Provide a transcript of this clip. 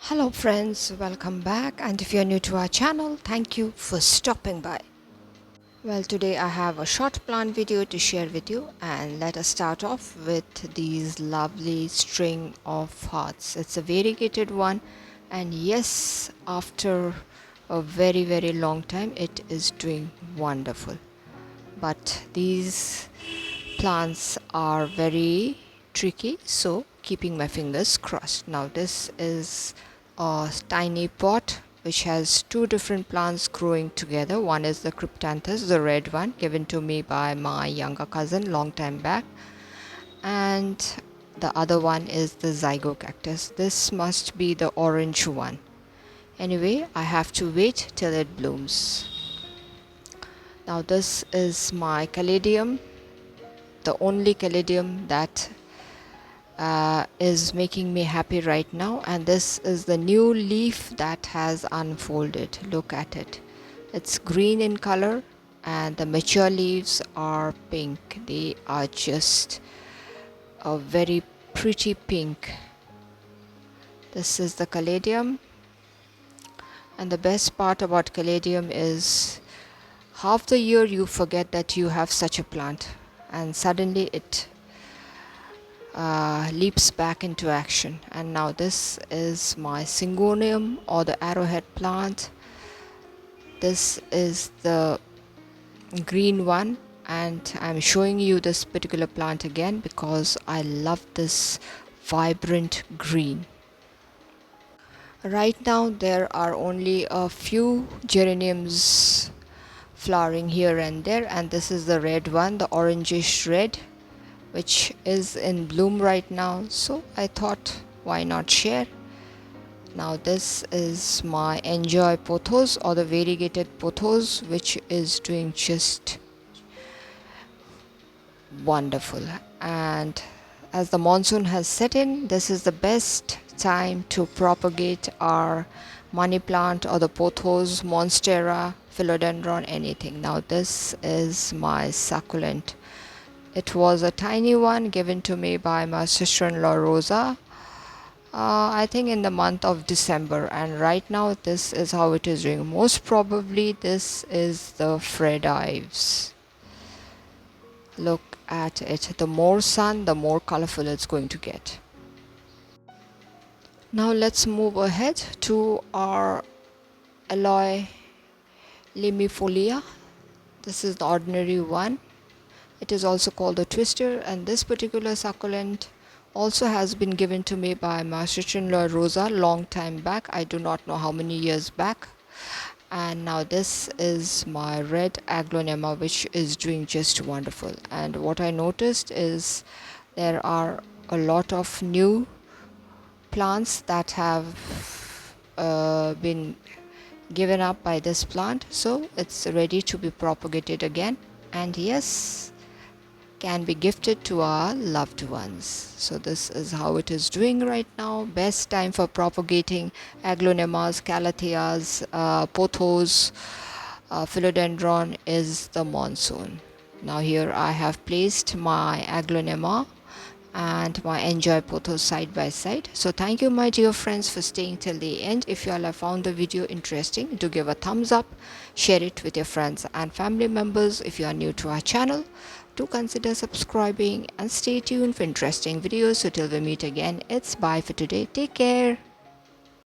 Hello friends, welcome back, and if you're new to our channel, thank you for stopping by. Well, today I have a short plant video to share with you, and let us start off with these lovely string of hearts. It's a variegated one, and yes, after a very long time it is doing wonderful. But these plants are very tricky, so keeping my fingers crossed. Now this is a tiny pot which has two different plants growing together. One is the cryptanthus, the red one, given to me by my younger cousin long time back, and the other one is the zygocactus. This must be the orange one. Anyway, I have to wait till it blooms. Now this is my caladium, the only caladium that is making me happy right now, and this is the new leaf that has unfolded. Look at it, it's green in color and the mature leaves are pink. They are just a very pretty pink. This is the caladium, and the best part about caladium is half the year you forget that you have such a plant, and suddenly it leaps back into action. And now this is my syngonium, or the arrowhead plant. This is the green one, and I'm showing you this particular plant again because I love this vibrant green. Right now there are only a few geraniums flowering here and there, and this is the red one, the orangish red, which is in bloom right now, so I thought why not share. Now this is my enjoy pothos, or the variegated pothos, which is doing just wonderful. And as the monsoon has set in, this is the best time to propagate our money plant, or the pothos, monstera, philodendron, anything. Now this is my succulent. It was a tiny one given to me by my sister-in-law Rosa, I think in the month of December, and right now this is how it is doing. Most probably this is the Fred Ives. Look at it, the more sun the more colorful it's going to get. Now let's move ahead to our Aloe limifolia. This is the ordinary one. It is also called the twister, and this particular succulent also has been given to me by my sister-in-law Rosa long time back. I do not know how many years back. And now this is my red aglonema, which is doing just wonderful. And what I noticed is there are a lot of new plants that have been given up by this plant, so it's ready to be propagated again, and yes, can be gifted to our loved ones. So this is how it is doing right now. Best time for propagating aglonemas, calatheas, pothos, philodendron is the monsoon. Now here I have placed my aglonema and my enjoy pothos side by side. So thank you my dear friends for staying till the end. If you all have found the video interesting, do give a thumbs up, share it with your friends and family members. If you are new to our channel, do consider subscribing and stay tuned for interesting videos. So till we meet again, it's bye for today. Take care.